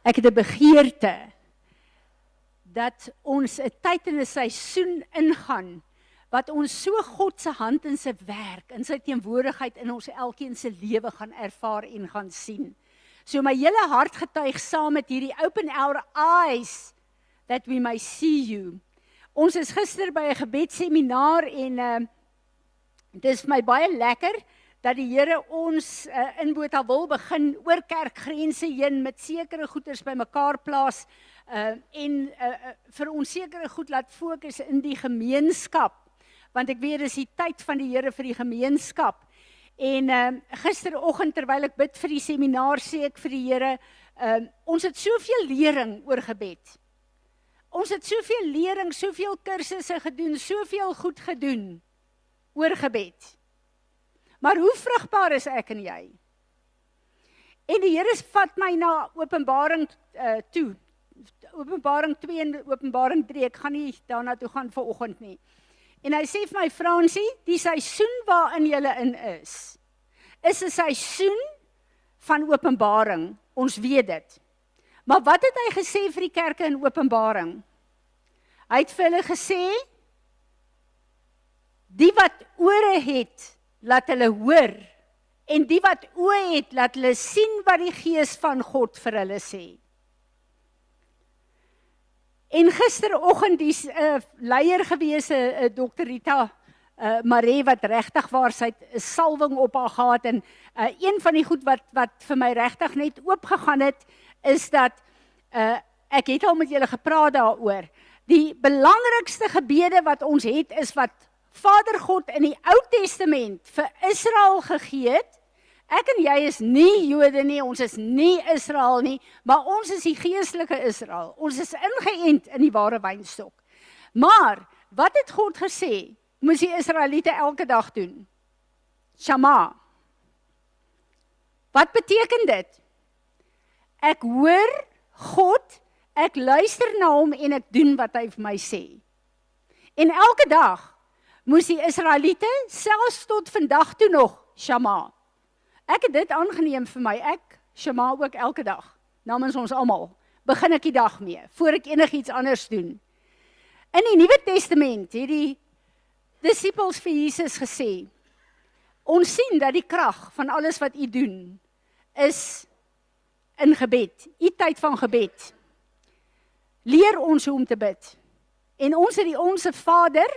Ek het 'n begeerte dat ons 'n tyd en 'n seisoen ingaan, wat ons so God se hand in sy werk, in sy teenwoordigheid in ons elkeen se lewe gaan ervaar en gaan sien. So my hele hart getuig saam met hierdie open our eyes, that we may see you. Ons is gister by 'n gebedsseminaar en dit is vir my baie lekker, dat die Here ons in Botawil begin oor kerkgrense heen met sekere goeders by mekaar plaas en vir ons sekere goed laat fokus in die gemeenskap, want ek weet dis die tyd van die Here vir die gemeenskap. En gisteroggend terwyl ek bid vir die seminaar sê ek vir die Here, ons het soveel lering oor gebed. Ons het soveel lering, soveel kursusse gedoen, soveel goed gedoen oor gebed. Maar hoe vrugbaar is ek en jy? En die Here vat my na Openbaring toe. Openbaring 2 en Openbaring 3, ek gaan nie daarna toe gaan vanoggend nie. En hy sê vir my, Fransie, die seisoen waarin julle in is 'n seisoen van openbaring, ons weet dit. Maar wat het hy gesê vir die kerke in Openbaring? Hy het vir hulle gesê, die wat ore het, laat hulle hoor, en die wat oë het, laat hulle sien wat die Gees van God vir hulle sê. En gisteroggend die leier gewese, Dr. Rita Maree, wat regtig waar sy 'n salwing op haar gehad, en een van die goed wat vir my regtig net oopgegaan het, is dat, ek het al met julle gepraat daaroor, die belangrikste gebede wat ons het, is wat Vader God in die Ou Testament vir Israel gegee het. Ek en jy is nie Jode nie, ons is nie Israel nie, maar ons is die geestelike Israel. Ons is ingeënt in die ware wynstok. Maar, wat het God gesê, moes die Israeliete elke dag doen? Shama. Wat beteken dit? Ek hoor God, ek luister na hom en ek doen wat hy vir my sê. En elke dag moes die Israeliete, selfs tot vandag toe nog, Shama. Ek het dit aangeneem vir my, ek Shama ook elke dag, namens ons almal, begin ek die dag mee, voor ek enigiets anders doen. In die Nuwe Testament het die disippels vir Jesus gesê, ons sien dat die krag van alles wat u doen, is in gebed, die tyd van gebed. Leer ons hoe om te bid. En ons het die Onse Vader,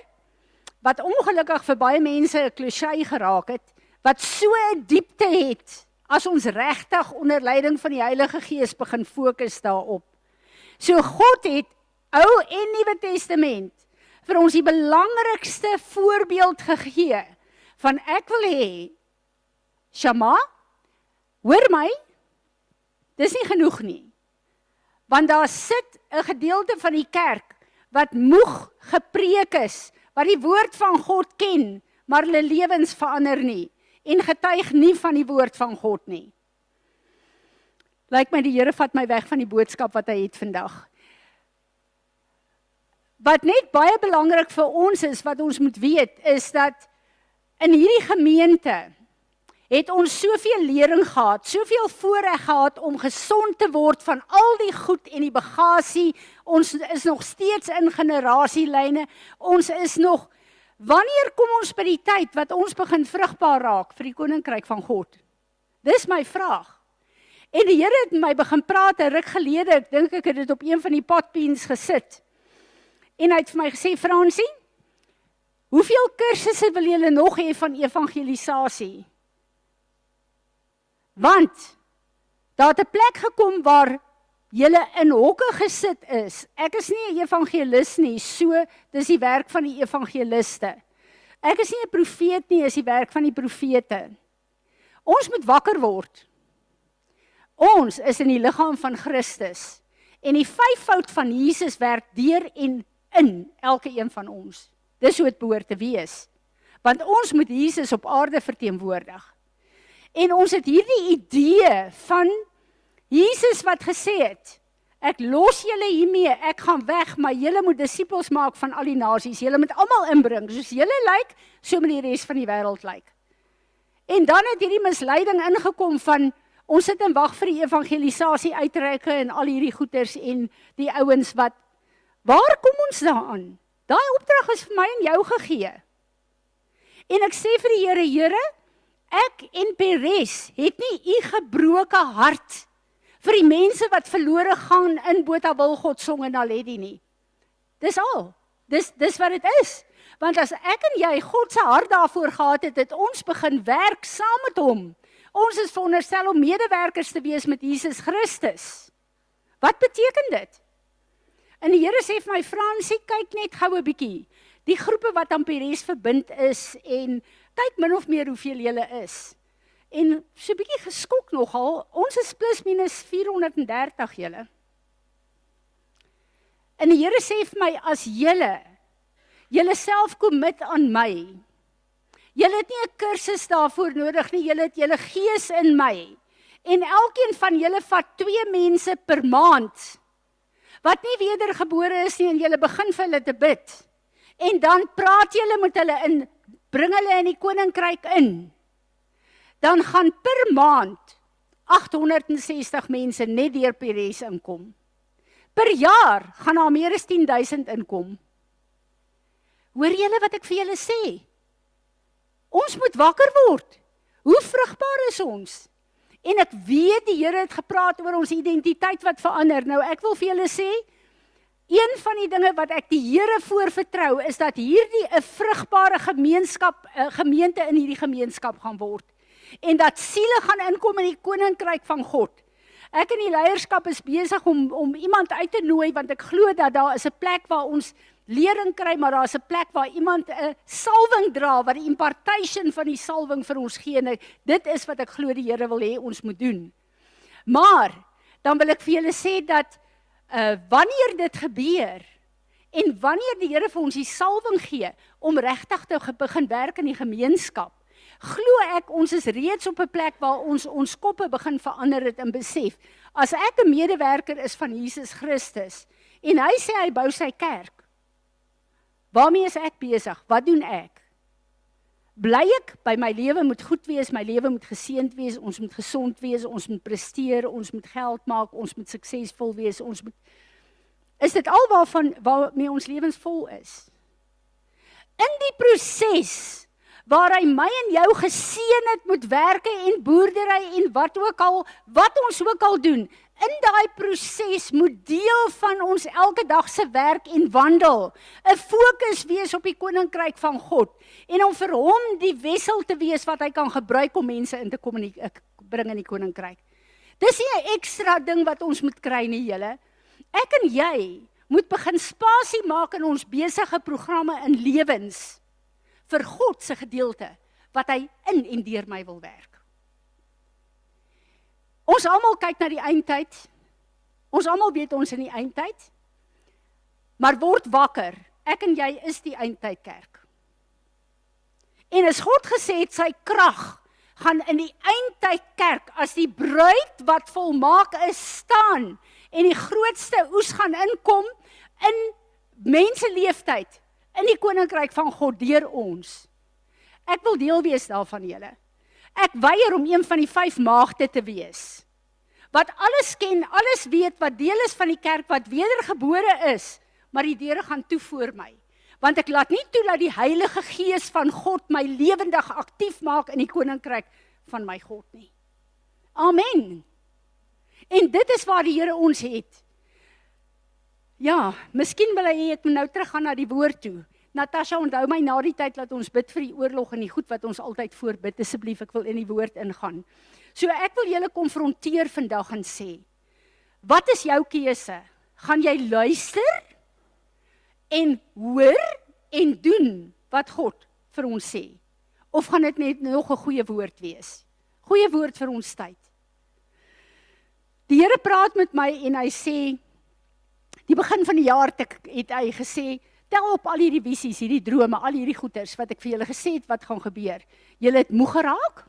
wat ongelukkig vir baie mense 'n cliché geraak het, wat so 'n diepte het, as ons regtig onder leiding van die Heilige Gees begin fokus daarop. So God het Ou en Nuwe Testament vir ons die belangrikste voorbeeld gegee, van ek wil hê, Shama, hoor my, dis nie genoeg nie, want daar sit 'n gedeelte van die kerk, wat moeg gepreek is, wat die woord van God ken, maar hulle lewens verander nie, en getuig nie van die woord van God nie. Lyk my die Here vat my weg van die boodskap wat hy het vandag. Wat net baie belangrik vir ons is, wat ons moet weet, is dat in hierdie gemeente het ons soveel lering gehad, soveel voorreg gehad om gesond te word van al die goed en die bagasie. Ons is nog steeds in generasielyne. Ons is nog, wanneer kom ons by die tyd wat ons begin vrugbaar raak vir die koninkryk van God? Dis my vraag. En die Here het met my begin praat 'n ruk gelede, ek dink ek het dit op een van die potbeens gesit. En hy het vir my gesê, Fransie, hoeveel kursusse wil julle nog hê van evangelisasie? Want, daar het 'n plek gekom waar julle in hokke gesit is. Ek is nie 'n evangelis nie, so dis die werk van die evangeliste. Ek is nie 'n profeet nie, is die werk van die profete. Ons moet wakker word. Ons is in die liggaam van Christus. En die vyfvoud van Jesus werk deur en in elke een van ons. Dis hoe dit behoort te wees. Want ons moet Jesus op aarde verteenwoordig. En ons het hierdie idee van Jesus wat gesê het, ek los julle hiermee, ek gaan weg, maar julle moet disippels maak van al die nasies, julle moet almal inbring, soos julle lyk, so moet die res van die wêreld lyk. En dan het hierdie misleiding ingekom van, Ons sit en wag vir die evangelisasie uitreike en al hierdie goeters en die ouens wat, waar kom ons daaraan? Daai opdrag is vir my en jou gegee. En ek sê vir die Here, Here, ek en Peres het nie u gebroke hart vir die mense wat verlore gaan in Botawilgodsong en Naledi nie. Dis al. Dis wat dit is. Want as ek en jy God se hart daarvoor gehad het, het ons begin werk saam met hom. Ons is veronderstel om medewerkers te wees met Jesus Christus. Wat beteken dit? En die Here sê vir my, Fransie, kyk net gou 'n bietjie. Die groepe wat aan Peres verbind is en kyk min of meer hoeveel julle is. En so 'n bietjie geskok nogal, ons is plus minus 430 julle. En die Here sê vir my, as julle self commit aan my, julle het nie 'n kursus daarvoor nodig nie, julle het julle gees in my, en elkeen van julle vat 2 mense per maand, wat nie wedergebore is nie, en julle begin vir hulle te bid, en dan praat julle met hulle bring hulle in die koninkryk in, dan gaan per maand 860 mense net deur Peres inkom. Per jaar gaan daar meer as 10,000 inkom. Hoor julle wat ek vir julle sê? Ons moet wakker word. Hoe vrugbaar is ons? En ek weet die Here het gepraat oor ons identiteit wat verander. Nou ek wil vir julle sê, een van die dinge wat ek die Here voorvertrou, is dat hierdie 'n vrugbare gemeente in hierdie gemeenskap gaan word. En dat siele gaan inkom in die koninkryk van God. Ek en die leierskap is besig om iemand uit te nooi, want ek glo dat daar is 'n plek waar ons lering kry, maar daar is 'n plek waar iemand 'n salwing dra, wat die impartation van die salwing vir ons gee. En dit is wat ek glo die Here wil hê ons moet doen. Maar, dan wil ek vir julle sê dat, wanneer dit gebeur, en wanneer die Here vir ons die salwing gee, om regtig te begin werk in die gemeenskap, glo ek, ons is reeds op 'n plek waar ons koppe begin verander het en besef, as ek 'n medewerker is van Jesus Christus, en hy sê hy bou sy kerk, waarmee is ek besig? Wat doen ek? Bly ek by my lewe moet goed wees, my lewe moet geseënd wees, ons moet gesond wees, ons moet presteer, ons moet geld maak, ons moet suksesvol wees, is dit al waarmee ons lewens vol is? In die proses, waar hy my en jou geseën het met werke en boerdery en wat ons ook al doen, in daai proses moet deel van ons elke dag se werk en wandel 'n fokus wees op die koninkryk van God, en om vir hom die wessel te wees wat hy kan gebruik om mense in te bring in die koninkryk. Dis nie 'n ekstra ding wat ons moet kry nie, julle. Ek en jy moet begin spasie maak in ons besige programme en lewens vir God se gedeelte, wat hy in en deur my wil werk. Ons almal kyk na die eindtyd, ons almal weet ons in die eindtyd, maar word wakker, ek en jy is die eindtydkerk. En as God gesê het, sy krag gaan in die eindtydkerk, as die bruid wat volmaak is staan, en die grootste oes gaan inkom, in menseleeftyd, in die koninkryk van God, deur ons. Ek wil deel wees daarvan, julle. Ek weier om een van die 5 maagde te wees, wat alles ken, alles weet, wat deel is van die kerk, wat wedergebore is, maar die deure gaan toe voor my. Want ek laat nie toe dat die Heilige Gees van God my lewendig aktief maak in die koninkryk van my God nie. Amen. En dit is waar die Here ons het. Ja, miskien wil hy hê ek moet nou teruggaan na die woord toe. Natasha, onthou my na die tyd, laat ons bid vir die oorlog en die goed wat ons altyd voorbid, asseblief, ek wil in die woord ingaan. So ek wil julle konfronteer vandag en sê, wat is jou keuse? Gaan jy luister en hoor en doen wat God vir ons sê? Of gaan dit net nog 'n goeie woord wees? Goeie woord vir ons tyd. Die Here praat met my en hy sê, die begin van die jaar het hy gesê, tel op al hierdie visies, hierdie drome, al hierdie goeters, wat ek vir julle gesê het, wat gaan gebeur. Julle het moeg geraak,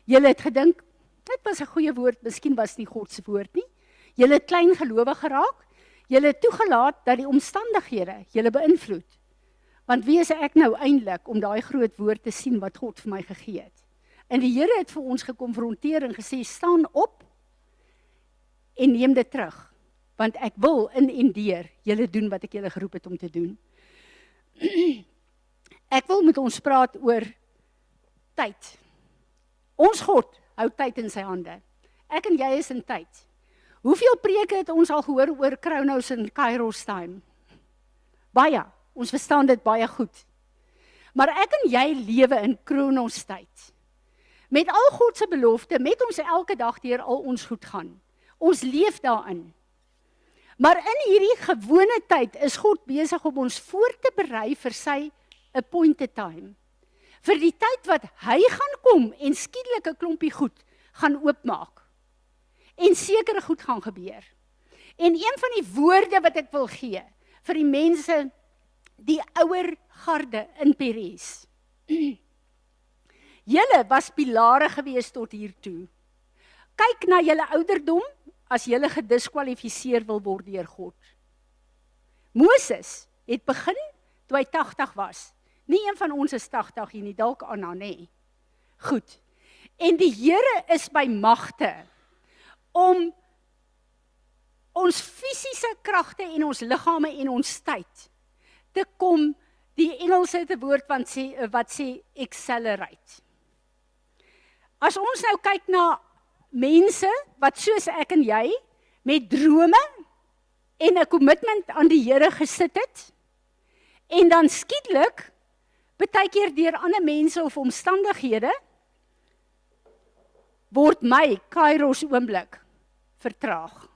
julle het gedink, dit was 'n goeie woord, miskien was nie God se woord nie. Julle het klein gelowig geraak, julle het toegelaat dat die omstandighede julle beïnvloed. Want wie is ek nou eintlik om daai groot woord te sien wat God vir my gegee het? En die Here het vir ons gekonfronteer en gesê, staan op en neem dit terug. Want ek wil in en deur julle doen wat ek julle geroep het om te doen. Ek wil met ons praat oor tyd. Ons God hou tyd in sy hande. Ek en jy is in tyd. Hoeveel preke het ons al gehoor oor Chronos en Kairos time? Baie. Ons verstaan dit baie goed. Maar ek en jy lewe in Chronos tyd. Met al God se belofte, met ons elke dag deur al ons goed gaan. Ons leef daarin. Maar in hierdie gewone tyd is God besig om ons voor te berei vir sy appointed time. Vir die tyd wat hy gaan kom en skielik 'n klompie goed gaan oopmaak. En sekere goed gaan gebeur. En een van die woorde wat ek wil gee vir die mense, die ouer garde in Peres. Julle was pilare gewees tot hier toe. Kyk na julle ouderdom as julle gediskwalifiseer wil word deur God. Moses het begin toe hy 80 was. Nie een van ons is 80 hier nie, dalk Anna, nê. Goed. En die Here is by magte om ons fisiese kragte en ons liggame en ons tyd te kom, die Engelse het 'n woord wat sê accelerate. As ons nou kyk na mense wat soos ek en jy met drome en 'n kommitment aan die Here gesit het en dan skielik baie keer deur ander mense of omstandighede word my Kairos oomblik vertraag.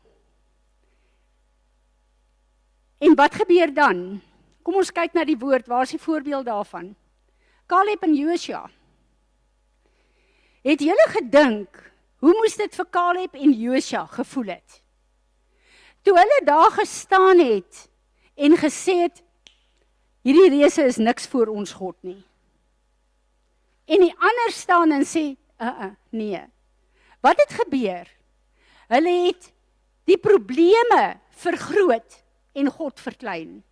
En wat gebeur dan? Kom ons kyk na die woord, waar is die voorbeeld daarvan? Caleb en Joshua. Het julle gedink, hoe moes dit vir Caleb en Joshua gevoel het? Toe hulle daar gestaan het en gesê het, hierdie reëse is niks voor ons God nie. En die ander staan en sê, nee. Wat het gebeur? Hulle het die probleme vergroot en God verklein.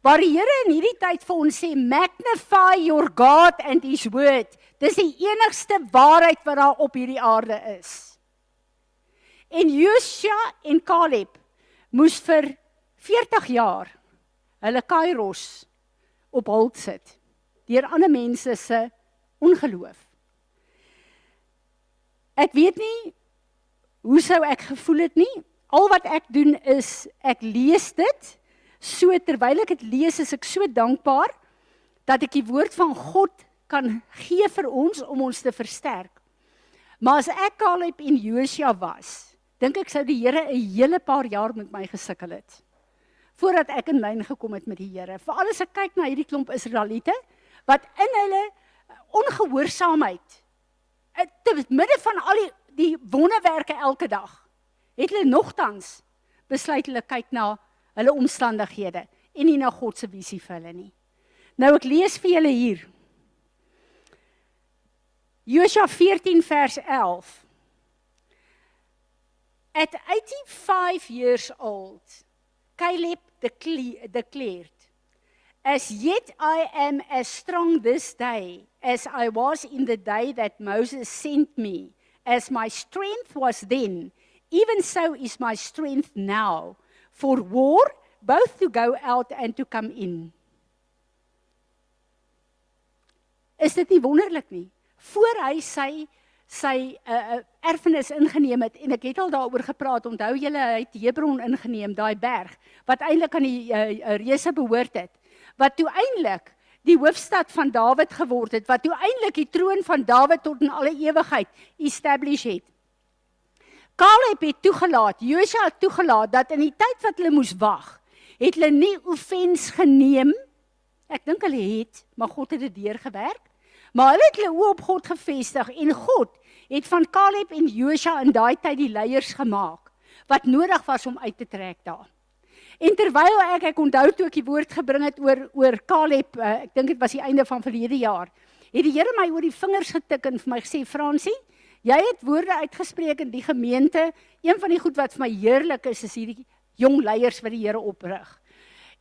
Waar die Here in hierdie tyd vir ons sê, magnify your God and his word. Dis die enigste waarheid wat daar op hierdie aarde is. En Joshua en Caleb moes vir 40 jaar hulle Kairos op hold sit, deur ander mense se ongeloof. Ek weet nie, hoe sou ek gevoel het nie? Al wat ek doen is, ek lees dit, so terwyl ek dit lees, is ek so dankbaar, dat ek die woord van God kan gee vir ons, om ons te versterk. Maar as ek Caleb en Joshua was, dink ek sou die Here 'n hele paar jaar met my gesukkel het, voordat ek in lyn gekom het met die Here. Veral as ek kyk na hierdie klomp Israeliete, wat in hulle ongehoorsaamheid, te midde van al die wonderwerke elke dag, het hulle nogtans besluit hulle kyk na hulle omstandighede, en nie na God se visie vir hulle nie. Nou ek lees vir julle hier, Joshua 14 vers 11. At 85 years old, Caleb declared, as yet I am as strong this day as I was in the day that Moses sent me. As my strength was then, even so is my strength now, for war, both to go out and to come in. Is dit nie wonderlik nie? Voor hy sy erfenis ingeneem het, en ek het al daaroor gepraat, onthou julle, hy het Hebron ingeneem, daai berg, wat eintlik aan die reëse behoort het, wat toe eintlik die hoofstad van Dawid geword het, wat toe eintlik die troon van Dawid tot in alle ewigheid establish het. Caleb het toegelaat, Joshua het toegelaat, dat in die tyd wat hulle moes wag, het hulle nie offens geneem, ek dink hulle het, maar God het dit deurgewerk, maar hulle het hulle oë op God gefestig, en God het van Caleb en Joshua in daai tyd die leiers gemaak, wat nodig was om uit te trek daar. En terwyl ek onthou toe ek die woord gebring het oor Caleb, ek dink dit was die einde van verlede jaar, het die Here my oor die vingers getik en vir my gesê, Fransie, jy het woorde uitgespreek in die gemeente, een van die goed wat vir my heerlik is hierdie jong leiers wat die Here oprig.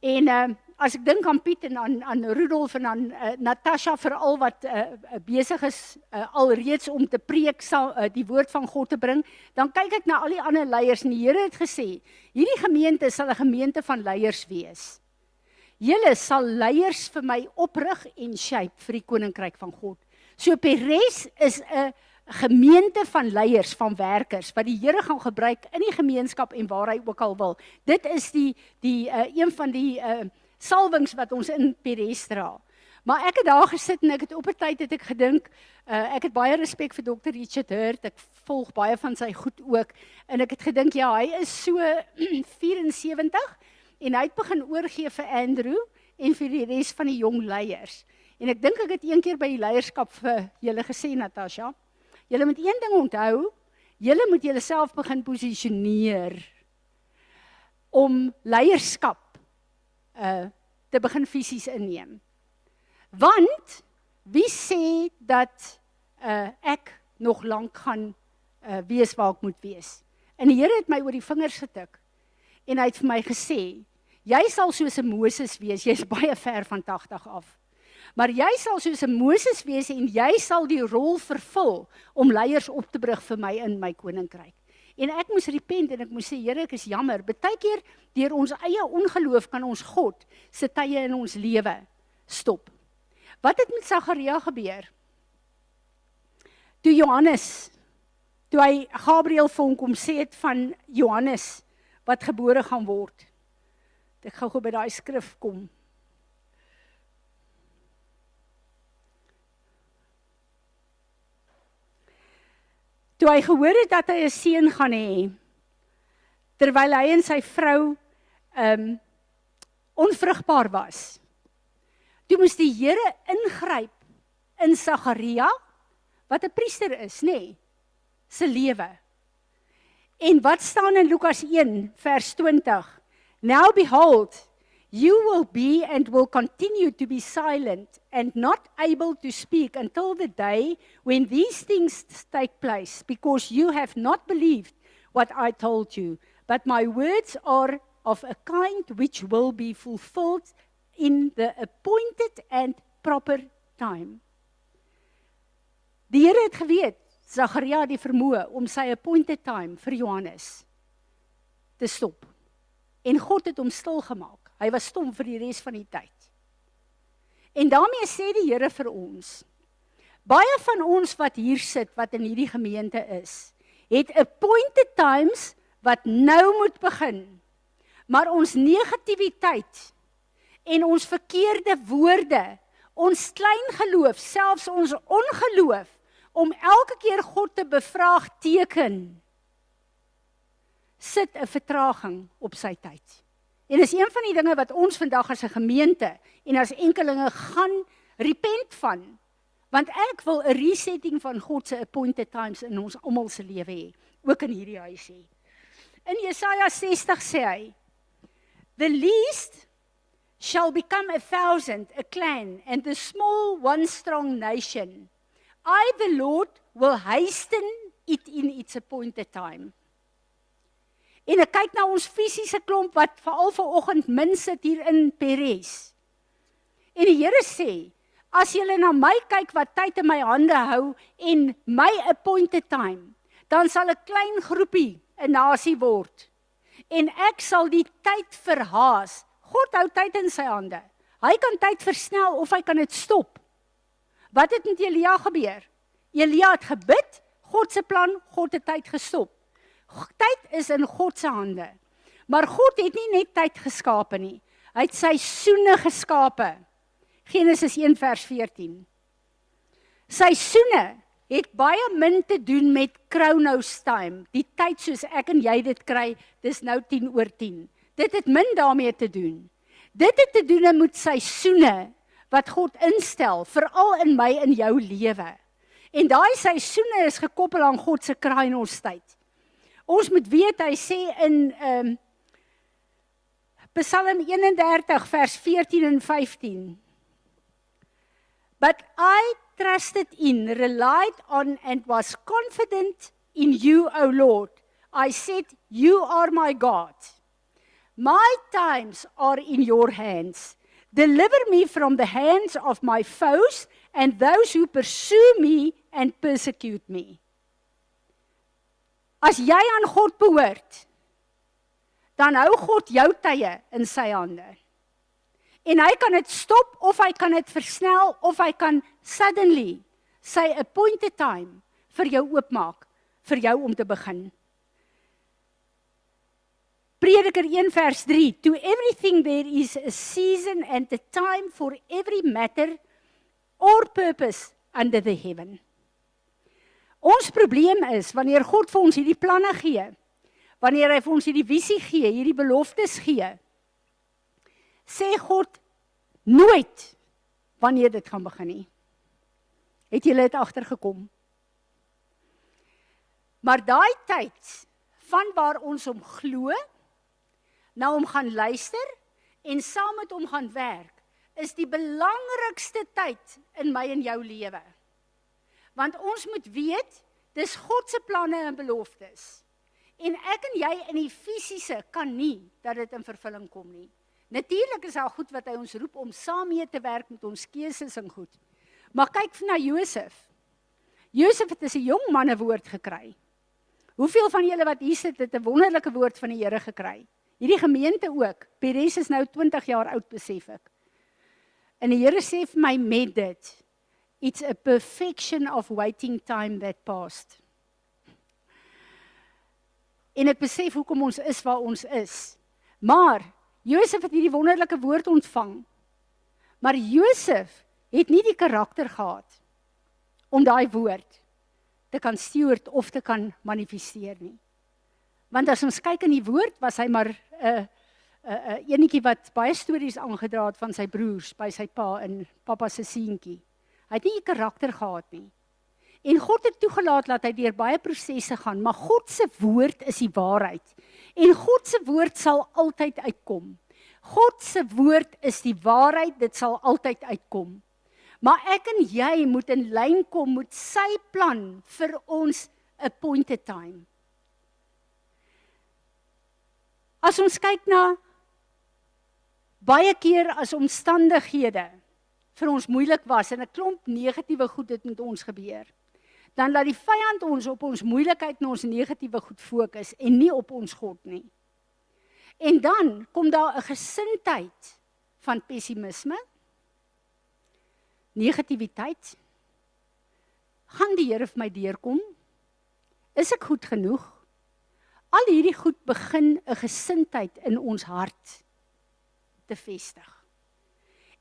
En as ek dink aan Piet en aan Rudolf en aan Natasha veral wat besig is alreeds om te preek, die woord van God te bring, dan kyk ek na al die ander leiers en die Here het gesê, hierdie gemeente sal 'n gemeente van leiers wees. Julle sal leiers vir my oprig en shape vir die koninkryk van God. So Perez is 'n gemeente van leiers, van werkers, wat die Here gaan gebruik in die gemeenskap en waar hy ook al wil. Dit is een van die salwings wat ons in Perez dra. Maar ek het daar gesit en ek het op 'n tyd het ek gedink, ek het baie respek vir Dr. Richard Hurt, ek volg baie van sy goed ook, en ek het gedink, ja, hy is so 74, en hy het begin oorgee vir Andrew, en vir die res van die jong leiers. En ek dink ek het een keer by die leierskap vir julle gesê, Natasha, julle moet een ding onthou, julle moet julleself begin posisioneer om leierskap te begin fisies inneem. Want, wie sê dat ek nog lank gaan wees waar ek moet wees? En die Here het my oor die vingers getik, en hy het vir my gesê, jy sal soos 'n Moses wees, jy is baie ver van 80 af. Maar jy sal soos 'n Moses wees en jy sal die rol vervul om leiers op te bring vir my in my koninkryk. En ek moes repent en ek moes sê, Here, ek is jammer. Partykeer deur ons eie ongeloof kan ons God se tye in ons lewe stop. Wat het met Sagaria gebeur? Toe hy Gabriël vir hom kom sê het van Johannes wat gebore gaan word. Ek gou by daai skrif kom. Toe hy gehoor het dat hy 'n seun gaan hê, terwyl hy en sy vrou onvrugbaar was, toe moes die Here ingryp in Sagaria, wat 'n priester is, se lewe. En wat staan in Lukas 1 vers 20? Now behold, you will be and will continue to be silent and not able to speak until the day when these things take place, because you have not believed what I told you, but my words are of a kind which will be fulfilled in the appointed and proper time. Die Here het geweet, Sagaria het die vermoë om sy appointed time vir Johannes te stop. En God het hom stil gemaak. Hy was stom vir die res van die tyd. En daarmee sê die Here vir ons, baie van ons wat hier sit, wat in hierdie gemeente is, het appointed times wat nou moet begin. Maar ons negativiteit en ons verkeerde woorde, ons klein geloof, selfs ons ongeloof, om elke keer God te bevraagteken, sit 'n vertraging op sy tyd. En is een van die dinge wat ons vandag as 'n gemeente en as enkelinge gaan repent van, want ek wil 'n resetting van God se appointed times in ons almal se lewe hê, ook in hierdie huis hê. In Jesaja 60 sê hy, the least shall become 1,000, a clan, and the small one strong nation. I, the Lord, will hasten it in its appointed time. En ek kyk na ons fisiese klomp wat veral vanoggend min sit hier in Perez. En die Here sê, as julle na my kyk wat tyd in my hande hou en my appointed time, dan sal 'n klein groepie 'n nasie word. En ek sal die tyd verhaas. God hou tyd in sy hande. Hy kan tyd versnel of hy kan dit stop. Wat het met Elia gebeur? Elia het gebid, God se plan, God het tyd gestop. Tyd is in God se hande. Maar God het nie net tyd geskape nie. Hy het seisoene geskape. Genesis 1 vers 14. Seisoene het baie min te doen met Chronos time. Die tyd soos ek en jy dit kry, dis nou 10:10. Dit het min daarmee te doen. Dit het te doen met seisoene wat God instel, veral in my en jou lewe. En daai seisoene is gekoppel aan God se kraaienostyd. Ons moet weet, hy sê in Psalm 31 vers 14 en 15. But I trusted in, relied on and was confident in you, O Lord. I said, you are my God. My times are in your hands. Deliver me from the hands of my foes and those who pursue me and persecute me. As jy aan God behoort, dan hou God jou tye in sy hande. En hy kan dit stop, of hy kan dit versnel, of hy kan suddenly sy appointed time vir jou oopmaak, vir jou om te begin. Prediker 1 vers 3, to everything there is a season and a time for every matter or purpose under the heaven. Ons probleem is, wanneer God vir ons hierdie planne gee, wanneer hy vir ons hierdie visie gee, hierdie beloftes gee, sê God nooit wanneer dit gaan begin nie. Het julle dit agtergekom? Maar daai tyd, van waar ons hom glo, na hom gaan luister, en saam met hom gaan werk, is die belangrikste tyd in my en jou lewe. Want ons moet weet, dis God se planne en beloftes. En ek en jy in die fisiese kan nie, dat dit in vervulling kom nie. Natuurlik is daar goed wat hy ons roep om saam mee te werk met ons keuses en goed. Maar kyk na Josef. Josef het 'n jong man 'n woord gekry. Hoeveel van julle wat hier sit, het 'n wonderlike woord van die Here gekry? Hierdie gemeente ook. Peres is nou 20 jaar oud, besef ek. En die Here sê vir my met dit, it's a perfection of waiting time that passed. En ek besef hoekom ons is waar ons is. Maar Josef het hierdie wonderlike woord ontvang. Maar Josef het nie die karakter gehad om daai woord te kan steward of te kan manifesteer nie. Want as ons kyk in die woord, was hy maar 'n enetjie wat baie stories aangedra het van sy broers by sy pa en pappa se seentjie. Hy het nie die karakter gehad nie. En God het toegelaat dat hy deur baie prosesse gaan, maar God se woord is die waarheid. En God se woord sal altyd uitkom. God se woord is die waarheid, dit sal altyd uitkom. Maar ek en jy moet in lyn kom met sy plan vir ons appointed time. As ons kyk na baie keer as omstandighede vir ons moeilik was en 'n klomp negatiewe goed het met ons gebeur, dan laat die vyand ons op ons moeilikheid en ons negatiewe goed fokus en nie op ons God nie. En dan kom daar 'n gesindheid van pessimisme, negativiteit. Gaan die Here vir my deurkom? Is ek goed genoeg? Al hierdie goed begin 'n gesindheid in ons hart te vestig.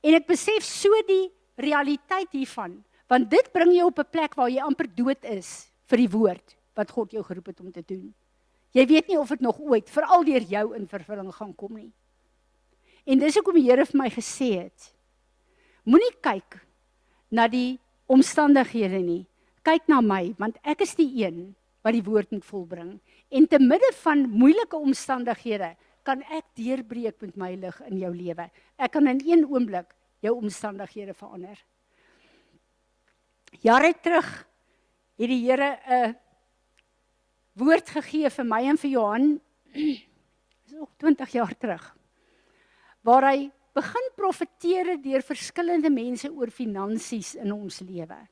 En ek besef so die realiteit hiervan, want dit bring jou op 'n plek waar jy amper dood is vir die woord wat God jou geroep het om te doen. Jy weet nie of dit nog ooit, veral deur jou in vervulling gaan kom nie. En dis hoekom die Here vir my gesê het, moenie kyk na die omstandighede nie, kyk na my, want ek is die een wat die woord moet volbring. En te midde van moeilike omstandighede, kan ek deurbreek met my lig in jou lewe. Ek kan in een oomblik jou omstandighede verander. Jare terug het die Here 'n woord gegee vir my en vir Johan, is nog 20 jaar terug, waar hy begin profeteer deur verskillende mense oor finansies in ons lewe.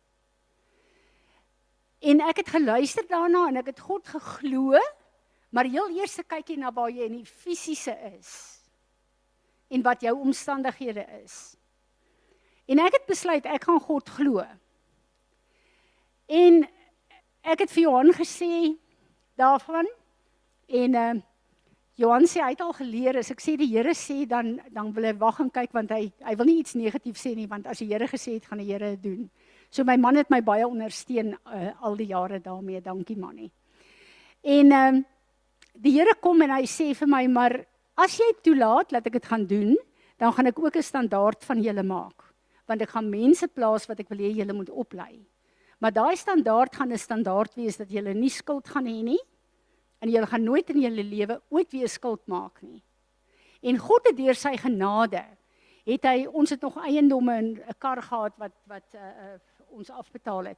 En ek het geluister daarna en ek het God geglo, maar heel eers kyk jy na waar jy in die fisiese is en wat jou omstandighede is. En ek het besluit ek gaan God glo. En ek het vir Johan gesê daarvan en Johan sê hy het al geleer, as ek sê die Here sê, dan wil hy wag en kyk, want hy wil nie iets negatief sê nie, want as die Here gesê het, gaan die Here dit doen. So my man het my baie ondersteun al die jare daarmee, dankie manie. En die Here kom en hy sê vir my, maar as jy toelaat, laat ek dit gaan doen, dan gaan ek ook 'n standaard van julle maak. Want ek gaan mense plaas wat ek wil hê julle moet oplei. Maar daai standaard gaan 'n standaard wees dat julle nie skuld gaan hê nie, en julle gaan nooit in julle lewe ooit weer skuld maak nie. En God het deur sy genade, ons het nog eiendomme en 'n kar gehad wat ons afbetaal het.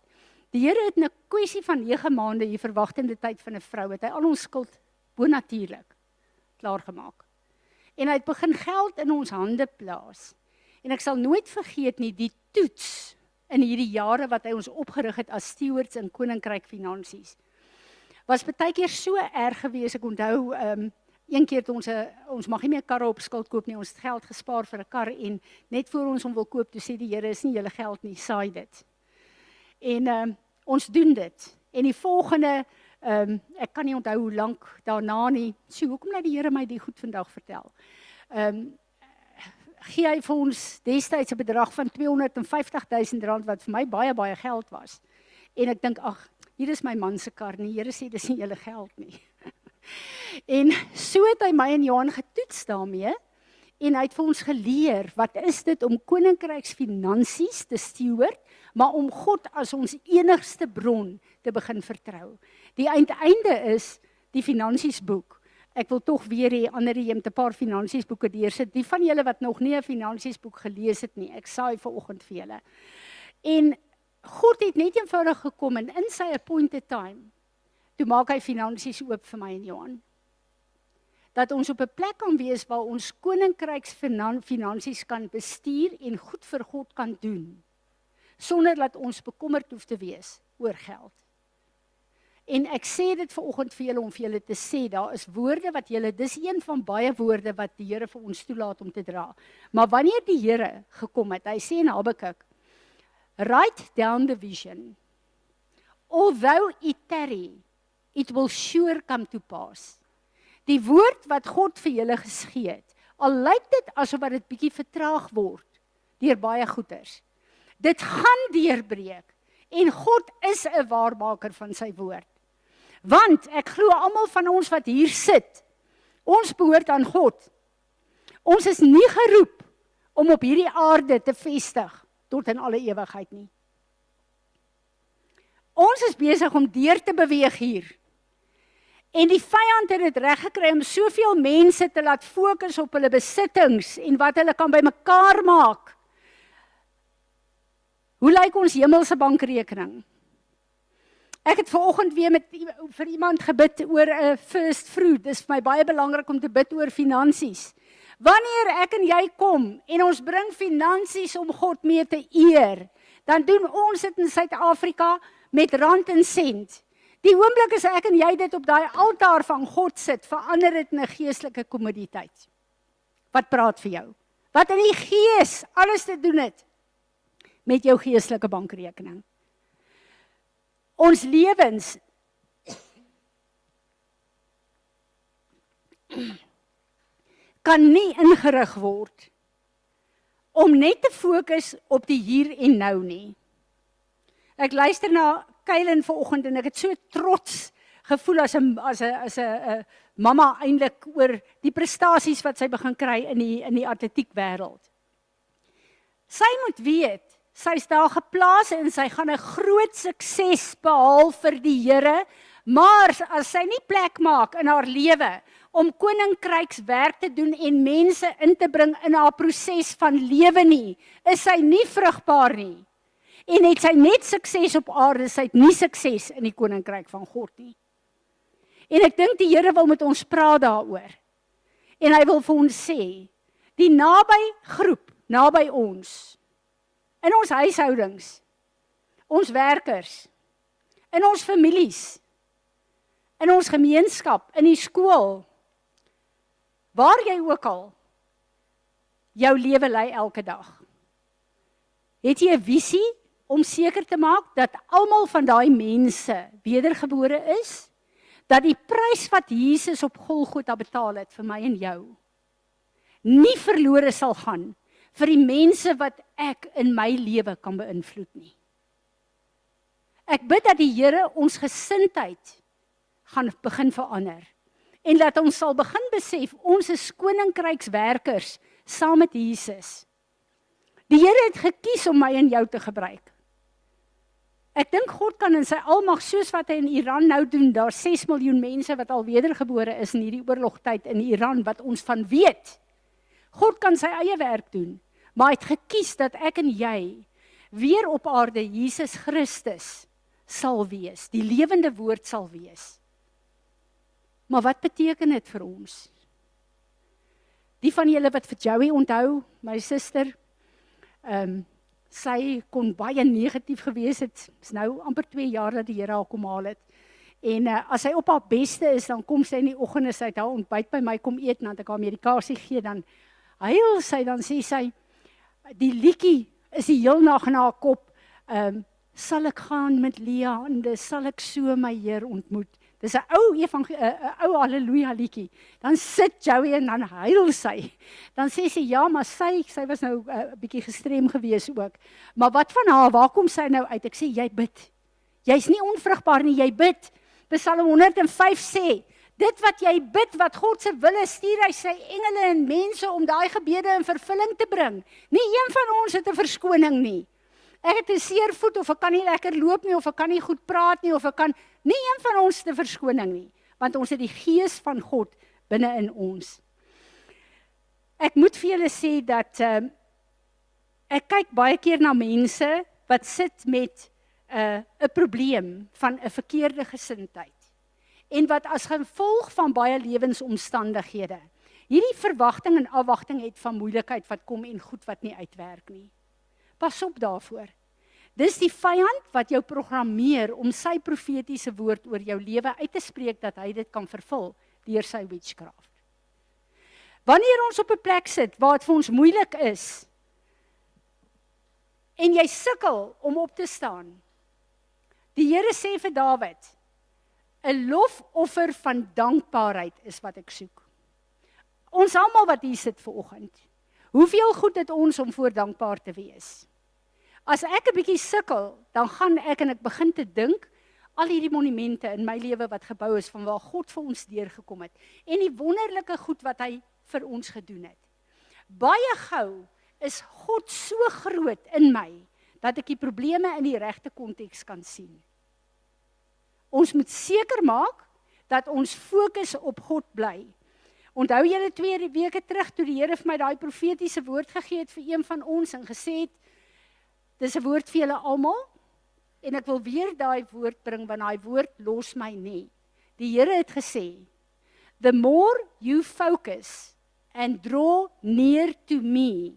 Die Here het in 'n kwessie van 9 maande, die verwagtende tyd van 'n vrou, het hy al ons skuld bonatuurlik klaar gemaak. En hy het begin geld in ons hande plaas. En ek sal nooit vergeet nie die toets in hierdie jare wat hy ons opgerig het as stewards in Koninkryk Finansies. Was baie keer so erg gewees, ek onthou, een keer toe ons mag nie meer karre op skuld koop nie, ons het geld gespaar vir 'n kar en net voor ons hom wil koop, toe sê die Here, is nie julle geld nie, saai dit. En ons doen dit. En die volgende, ek kan nie onthou hoe lank daarna nie, hoekom laat die Here my die goed vandag vertel? Gee hy vir ons destyds 'n bedrag van R250,000 wat vir my baie geld was. En ek dink, ag, hier is my man se kar nie, Here sê dis nie julle geld nie. En so het hy my en Johan getoets daarmee en hy het vir ons geleer wat is dit om koninkryksfinansies te steward, maar om God as ons enigste bron te begin vertrou. Die uiteinde is die finansiesboek. Ek wil tog weer hê ander jy moet 'n paar finansiesboeke deursit. Die van julle wat nog nie 'n finansiesboek gelees het nie, ek saai vanoggend vir julle. En God het net eenvoudig gekom en in sy appointed time, toe maak hy finansies oop vir my en Johan. Dat ons op 'n plek kan wees waar ons koninkryksfinansies kan bestuur en goed vir God kan doen, sonder dat ons bekommerd hoef te wees oor geld. En ek sê dit vanoggend vir julle om vir julle te sê, daar is woorde wat julle, dis een van baie woorde wat die Here vir ons toelaat om te dra. Maar wanneer die Here gekom het, hy sê in Habakuk, write down the vision. Although it tarry, it will sure come to pass. Die woord wat God vir julle gegee het, al lyk dit asof dit bietjie vertraag word deur baie goeters. Dit gaan deurbreek en God is 'n waarmaker van sy woord. Want ek glo almal van ons wat hier sit, ons behoort aan God. Ons is nie geroep om op hierdie aarde te vestig tot in alle ewigheid nie. Ons is besig om deur te beweeg hier. En die vyand het dit reg gekry om soveel mense te laat fokus op hulle besittings en wat hulle kan bymekaar maak. Hoe lyk ons hemelse bankrekening? Ek het vanoggend weer vir iemand gebid oor 'n first fruit. Dis vir my baie belangrik om te bid oor finansies. Wanneer ek en jy kom en ons bring finansies om God mee te eer, dan doen ons dit in Suid-Afrika met rand en sent. Die oomblik as ek en jy dit op daai altaar van God sit, verander dit in 'n geestelike kommoditeit. Wat praat vir jou? Wat in die gees alles te doen het met jou geestelike bankrekening. Ons lewens kan nie ingerig word om net te fokus op die hier en nou nie. Ek luister na Kylen vanoggend en ek het so trots gevoel as 'n mamma eintlik oor die prestasies wat sy begin kry in die atletiek wêreld. Sy moet weet, sy's daar geplaas en sy gaan 'n groot sukses behaal vir die Here, maar as sy nie plek maak in haar lewe om koninkrykswerk te doen en mense in te bring in haar proses van lewe nie, is sy nie vrugbaar nie. En het sy net sukses op aarde, sy het nie sukses in die koninkryk van God nie. En ek dink die Here wil met ons praat daaroor. En hy wil vir ons sê, die naby groep, naby ons, in ons huishoudings, ons werkers, in ons families, in ons gemeenskap, in die skool, waar jy ook al jou lewe lei elke dag. Het jy 'n visie om seker te maak dat almal van daai mense wedergebore is, dat die prys wat Jesus op Golgotha betaal het vir my en jou, nie verlore sal gaan vir die mense wat ek in my lewe kan beïnvloed nie. Ek bid dat die Here ons gesindheid gaan begin verander en dat ons sal begin besef, ons is koninkrykswerkers saam met Jesus. Die Here het gekies om my en jou te gebruik. Ek dink God kan in sy almag, soos wat hy in Iran nou doen, daar 6 miljoen mense wat al wedergebore is in hierdie oorlogtyd in Iran, wat ons van weet. God kan sy eie werk doen, maar hy het gekies dat ek en jy weer op aarde Jesus Christus sal wees, die lewende woord sal wees. Maar wat beteken dit vir ons? Die van julle wat vir Joey onthou, my suster, sy kon baie negatief gewees het. Is nou amper 2 jaar dat die Here haar kom haal het. En as sy op haar beste is, dan kom sy in die oggend, sy het haar ontbyt by my kom eet, dan het ek haar medikasie gegee, dan huil sy, dan sê sy, die liedjie is die heel nag in haar kop, sal ek gaan met leehande, sal ek so my Heer ontmoet. Dis 'n ou halleluja liedjie. Dan sit Joey en dan huil sy. Dan sê sy, ja, maar sy was nou 'n bietjie gestrem gewees ook. Maar wat van haar, waar kom sy nou uit? Ek sê, jy bid. Jy's nie onvrugbaar nie, jy bid. Psalm 105 sê, dit wat jy bid, wat God se wil is, stuur hy sy engele en mense om daai gebede in vervulling te bring. Nie een van ons het 'n verskoning nie. Ek het 'n seer voet, of ek kan nie lekker loop nie, of ek kan nie goed praat nie, of ek kan, nie een van ons het 'n verskoning nie, want ons het die gees van God binne in ons. Ek moet vir julle sê dat, ek kyk baie keer na mense, wat sit met 'n probleem van 'n verkeerde gesindheid. En wat as gevolg van baie lewensomstandighede, hierdie verwagting en afwagting het van moeilikheid wat kom en goed wat nie uitwerk nie. Pas op daarvoor. Dis die vyand wat jou programmeer om sy profetiese woord oor jou lewe uit te spreek dat hy dit kan vervul deur sy witchcraft. Wanneer ons op 'n plek sit waar dit vir ons moeilik is en jy sukkel om op te staan, die Here sê vir Dawid, 'n lofoffer van dankbaarheid is wat ek soek. Ons almal wat hier sit vanoggend, hoeveel goed het ons om voor dankbaar te wees? As ek 'n bietjie sukkel, dan gaan ek en ek begin te dink, al hierdie monumente in my lewe wat gebou is, van waar God vir ons deurgekom het, en die wonderlike goed wat hy vir ons gedoen het. Baie gou is God so groot in my, dat ek die probleme in die regte konteks kan sien. Ons moet seker maak, dat ons fokus op God bly. Onthou julle 2 weke terug, toe die Here vir my daai profetiese woord gegee het vir een van ons, en gesê het, dis 'n woord vir julle almal, en ek wil weer daai woord bring, want daai woord los my nie. Die Here het gesê, the more you focus and draw near to me,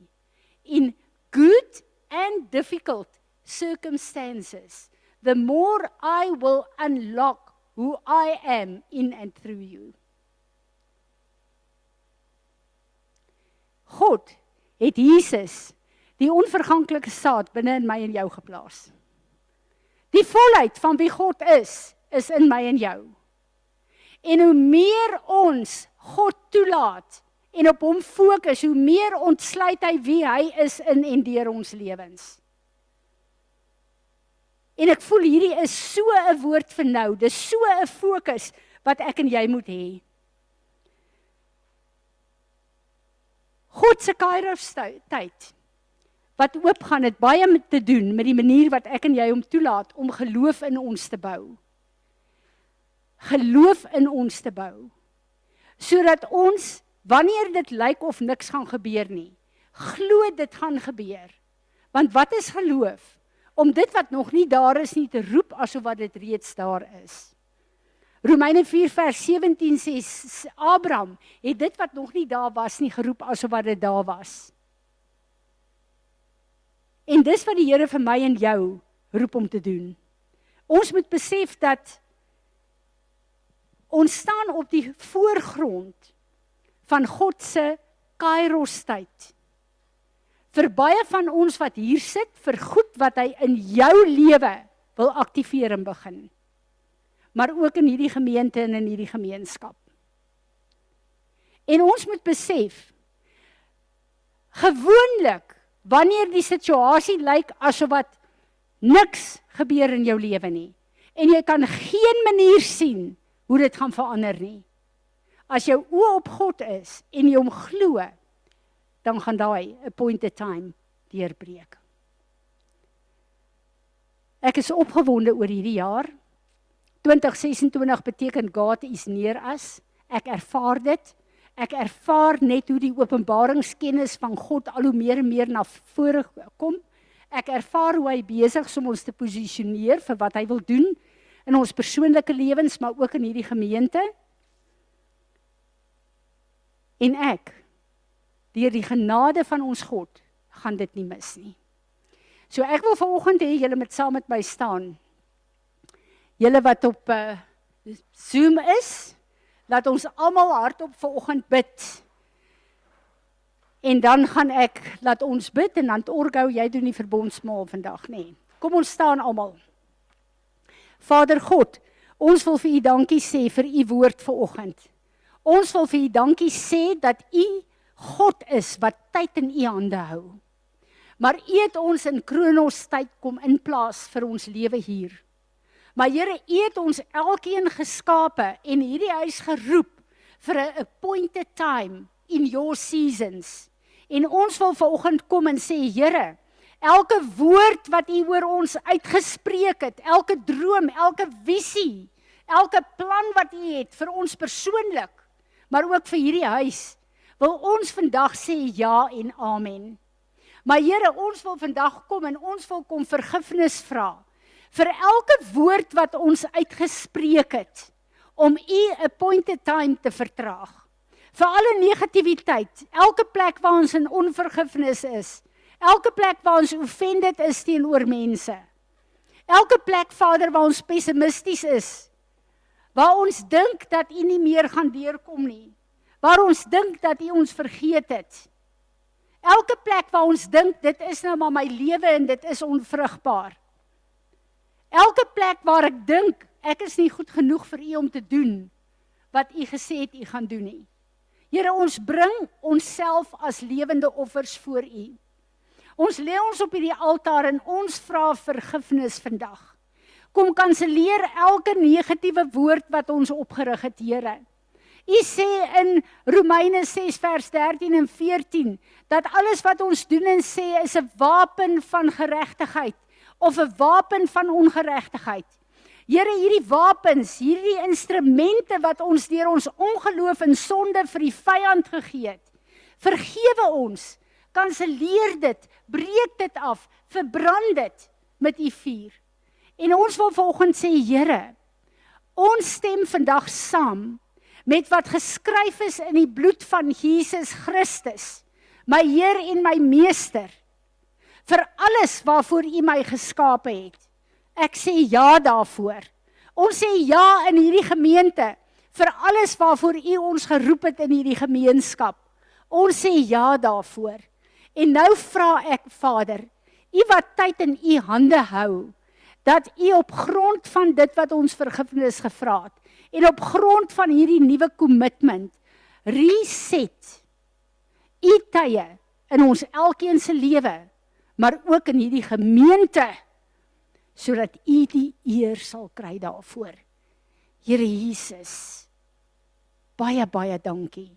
in good and difficult circumstances, the more I will unlock who I am in and through you. God het Jesus, die onverganklike saad, binne in my en jou geplaas. Die volheid van wie God is in my en jou. En hoe meer ons God toelaat, en op hom fokus, hoe meer ontsluit hy wie hy is in en deur ons lewens. En ek voel hierdie is so 'n woord vir nou, dis so 'n fokus wat ek en jy moet hê. God se Kairos tyd, wat oopgaan, het baie te doen met die manier wat ek en jy hom toelaat om geloof in ons te bou. Geloof in ons te bou. Sodat ons, wanneer dit lyk of niks gaan gebeur nie, glo dit gaan gebeur. Want wat is geloof? Om dit wat nog nie daar is nie te roep, asof wat dit reeds daar is. Romeine 4 vers 17 sê, Abraham het dit wat nog nie daar was nie geroep, asof wat dit daar was. En dis wat die Here vir my en jou roep om te doen. Ons moet besef dat ons staan op die voorgrond van God se Kairos tyd. Vir baie van ons wat hier sit, vir goed wat hy in jou lewe wil aktiveer en begin. Maar ook in hierdie gemeente en in hierdie gemeenskap. En ons moet besef, gewoonlik, wanneer die situasie lyk asof wat niks gebeur in jou lewe nie, en jy kan geen manier sien hoe dit gaan verander nie. As jou oë op God is en jy hom glo, dan gaan daai appointed time deurbreek. Ek is opgewonde oor hierdie jaar. 2026 beteken God is near us. Ek ervaar dit. Ek ervaar net hoe die openbaringskennis van God al hoe meer en meer na vore kom. Ek ervaar hoe hy besig is om ons te posisioneer vir wat hy wil doen in ons persoonlike lewens, maar ook in hierdie gemeente. En ek, deur die genade van ons God, gaan dit nie mis nie. So ek wil vanoggend hê julle moet saam met my staan. Julle wat op Zoom is, laat ons almal hardop vanoggend bid. En dan gaan laat ons bid en dan Orgo, jy doen die verbondsmaal vandag, nê. Kom ons staan almal. Vader God, ons wil vir U dankie sê vir U woord vanoggend. Ons wil vir U dankie sê dat U God is wat tyd in U hande hou. Maar U het ons in Kronos tyd kom inplaas vir ons lewe hier. Maar Here, U het ons elkeen geskape en hierdie huis geroep vir 'n appointed time in your seasons. En ons wil vanoggend kom en sê, Here, elke woord wat U oor ons uitgespreek het, elke droom, elke visie, elke plan wat U het vir ons persoonlik, maar ook vir hierdie huis, wil ons vandag sê ja en amen. Maar Here, ons wil vandag kom en ons wil kom vergifnis vra vir elke woord wat ons uitgespreek het, om U appointed time te vertraag. Vir alle negativiteit, elke plek waar ons in onvergifnis is, elke plek waar ons offended is teenoor mense, elke plek, Vader, waar ons pessimisties is, waar ons dink dat U nie meer gaan deurkom nie, waar ons dink dat U ons vergeet het, elke plek waar ons dink, dit is nou maar my lewe en dit is onvrugbaar, elke plek waar ek dink, ek is nie goed genoeg vir U om te doen, wat U gesê het U gaan doen nie. Here, ons bring onsself as lewende offers voor U. Ons lê ons op hierdie altaar en ons vra vergifnis vandag. Kom kanselleer elke negatiewe woord wat ons opgerig het, Here. U sê in Romeine 6 vers 13 en 14, dat alles wat ons doen en sê is 'n wapen van geregtigheid, of 'n wapen van ongeregtigheid. Here, hierdie wapens, hierdie instrumente wat ons deur ons ongeloof en sonde vir die vyand gegee het, vergewe ons, kanselleer dit, breek dit af, verbrand dit met U vuur. En ons wil vanoggend sê, Here, ons stem vandag saam met wat geskryf is in die bloed van Jesus Christus, my Heer en my Meester, vir alles waarvoor U my geskape het. Ek sê ja daarvoor. Ons sê ja in hierdie gemeente, vir alles waarvoor U ons geroep het in hierdie gemeenskap. Ons sê ja daarvoor. En nou vra ek, Vader, U wat tyd in U hande hou, dat U op grond van dit wat ons vergifnis gevra het, en op grond van hierdie nuwe commitment, reset U tye in ons elkeen se lewe, maar ook in hierdie gemeente, sodat U die eer sal kry daarvoor. Here Jesus, baie, baie dankie,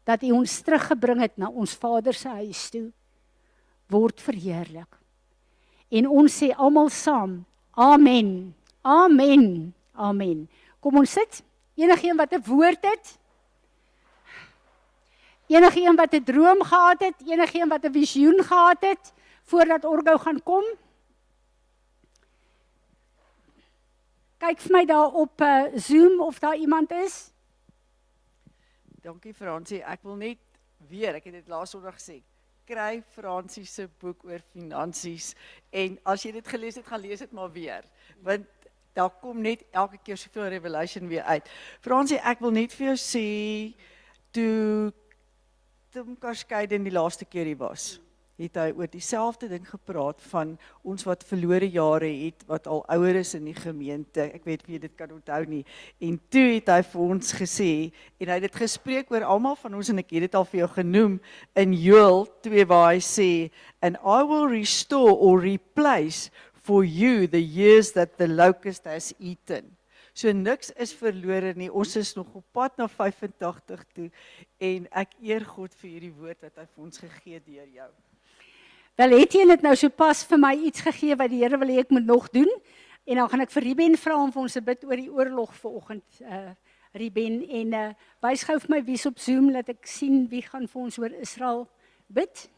dat U ons teruggebring het na ons Vader se huis toe, word verheerlik. En ons sê almal saam, amen, amen, amen. Kom ons sit, enigeen wat 'n woord het, enigeen wat 'n droom gehad het, enigeen wat 'n visioen gehad het, voordat Orgo gaan kom. Kyk vir my daar op Zoom of daar iemand is. Dankie Fransie, ek wil net weer, ek het dit laas Sondag gesê, kry Fransie se boek oor finansies, en as jy dit gelees het, gaan lees dit maar weer, want daar kom net elke keer soveel revelation weer uit. Fransie, ek wil net vir jou sê, toe Tim Kashkeiden die laaste keer hier was, het hy oor dieselfde ding gepraat van ons wat verlore jare het, wat al ouer is in die gemeente, ek weet wie dit kan onthou nie, en toe het hy vir ons gesê, en hy het dit gespreek oor almal van ons, en ek het dit al vir jou genoem, in Joel 2 waar hy sê, and I will restore or replace for you the years that the locust has eaten. So niks is verlore nie, ons is nog op pad na 85 toe, en ek eer God vir hierdie woord wat hy vir ons gegee deur jou. Wel, het jy dit nou so pas vir my iets gegee wat die Here wil hê ek moet nog doen, en dan gaan ek vir Ruben vra om vir ons 'n bid oor die oorlog vanoggend, Ruben, en wys gou vir my wie's op Zoom, laat ek sien wie gaan vir ons oor Israel bid.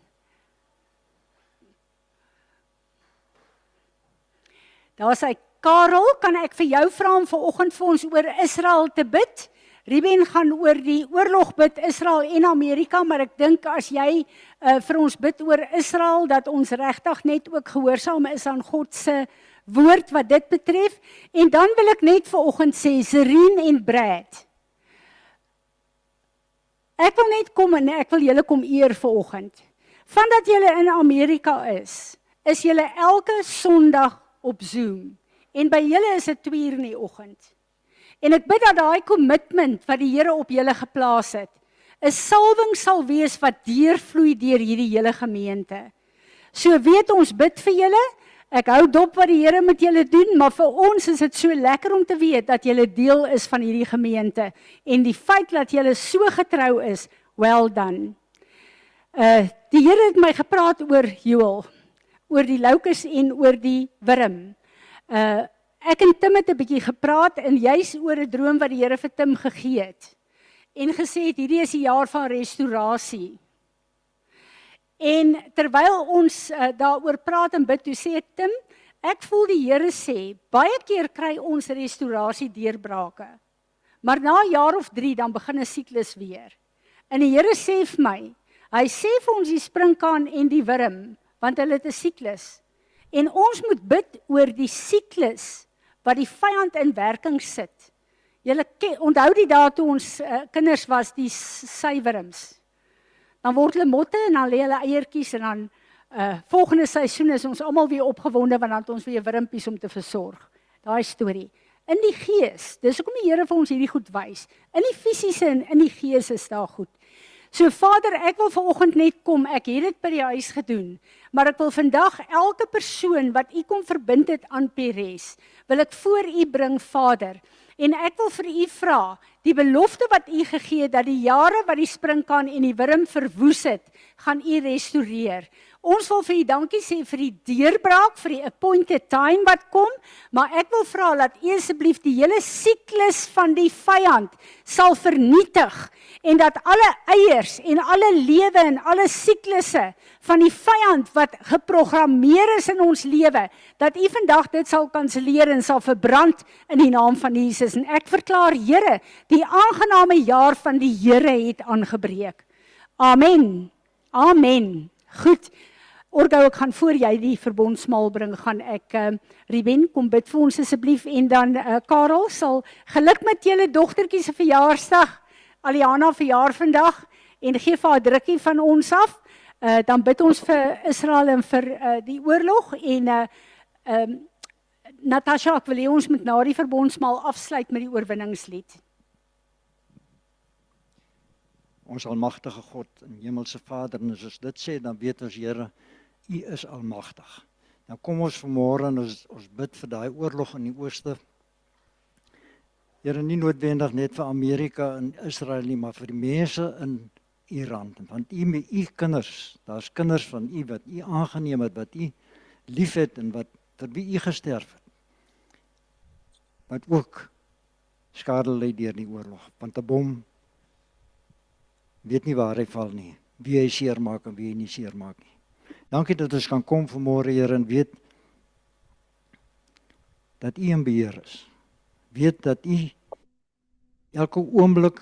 Daar is hy, Karel, kan ek vir jou vra om vanoggend vir ons oor Israel te bid? Ruben gaan oor die oorlog bid Israel en Amerika, maar ek dink as jy vir ons bid oor Israel, dat ons regtig net ook gehoorsaam is aan God se woord wat dit betref. En dan wil ek net vanoggend sê, Serene en Brad, ek wil net kom en ek wil julle kom eer vanoggend. Vandat julle in Amerika is julle elke Sondag op Zoom. En by julle is dit 2:00 in die oggend. En ek bid dat daai kommitment wat die Here op julle geplaas het, 'n salwing sal wees wat deurvloei deur hierdie hele gemeente. So weet ons bid vir julle. Ek hou dop wat die Here met julle doen, maar vir ons is dit so lekker om te weet dat julle deel is van hierdie gemeente. En die feit dat julle so getrou is, well done. Die Here het my gepraat oor Joel, oor die loukus en oor die wurm. Ek en Tim het 'n bietjie gepraat en juis oor 'n droom wat die Here vir Tim gegee het. En gesê het, hierdie is die jaar van restaurasie. En terwyl ons daaroor praat en bid, toe sê Tim, ek voel die Here sê, baie keer kry ons restaurasie deurbrake. Maar na 'n jaar of 3 dan begin 'n siklus weer. En die Here sê vir my, hy sê vir ons die sprinkaan en die wurm, want hulle het 'n siklus. En ons moet bid oor die siklus wat die vyand in werking sit. Julle onthou die dae toe ons kinders was, die sywurms. Dan word hulle motte en dan lê hulle eiertjies en dan volgende seisoen is ons almal weer opgewonde want dan het ons weer wurmpies om te versorg. Daai storie. In die gees, dis hoekom die Here vir ons hierdie goed wys. In die fisiese en in die gees is daar goed. So Vader, ek wil vanoggend net kom, ek het dit by die huis gedoen, maar ek wil vandag elke persoon wat u kom verbind het aan Peres, wil ek voor u bring, Vader. En ek wil vir u vra, die belofte wat u gegee het, dat die jare wat die sprinkaan en die wurm verwoes het, gaan u restoreer. Ons wil vir u dankie sê vir die deurbraak, vir die appointed time wat kom, maar ek wil vra dat u asseblief die hele siklus van die vyand sal vernietig en dat alle eiers en alle lewe en alle siklusse van die vyand wat geprogrammeer is in ons lewe, dat u vandag dit sal kanselleer en sal verbrand in die naam van Jesus. En ek verklaar, Here, die aangename jaar van die Here het aangebreek. Amen. Amen. Goed. Orgo, ek gaan voor jy die verbondsmaal bring, gaan ek, Ruben, kom bid vir ons asseblief, en dan Karel sal geluk met julle dogtertjie se verjaarsdag, Aliana verjaar vandag, en gee vir haar drukkie van ons af, dan bid ons vir Israel en vir die oorlog, en Natasha, ek wil hê ons moet na die verbondsmaal afsluit met die oorwinningslied. Ons almagtige God en hemelse Vader, en as ons dit sê, dan weet ons, Here, U is almagtig. Nou kom ons vanmôre en ons bid vir daai oorlog in die ooste. Here, nie noodwendig net vir Amerika en Israel nie, maar vir die mense in Iran. Want U met U kinders, daar's kinders van U wat U aangeneem het, wat U liefhet en wat vir wie U gesterf het. Wat ook skade ly deur die oorlog, want 'n bom weet nie waar hy val nie, wie hy seermaak en wie hy nie seermaak nie. Dankie dat ons kan kom vanmôre, Here, en weet dat U in beheer is. Weet dat U elke oomblik,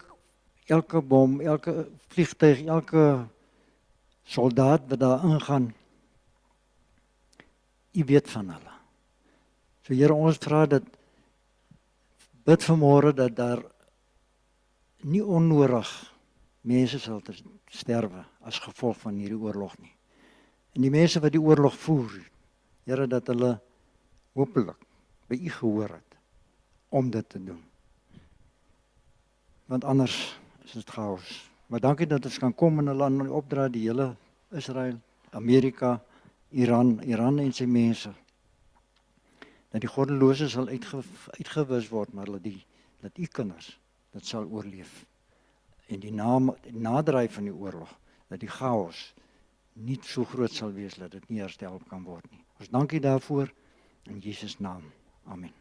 elke bom, elke vliegtuig, elke soldaat wat daar ingaan, U weet van hulle. So Here, ons vra dat, bid vanmôre dat daar nie onnodig mense sal sterwe as gevolg van hierdie oorlog nie. En die mense wat die oorlog voer, Here, dat hulle hopelik by U gehoor het om dit te doen. Want anders is dit chaos. Maar dankie dat ons kan kom in 'n land opdra, die hele Israel, Amerika, Iran en sy mense. Dat die goddelose sal uitgewis word, maar dat U kinders dit sal oorleef. En die naderdraai van die oorlog, dat die chaos nie so groot sal wees dat dit nie herstel kan word nie. Ons dankie daarvoor in Jesus naam. Amen.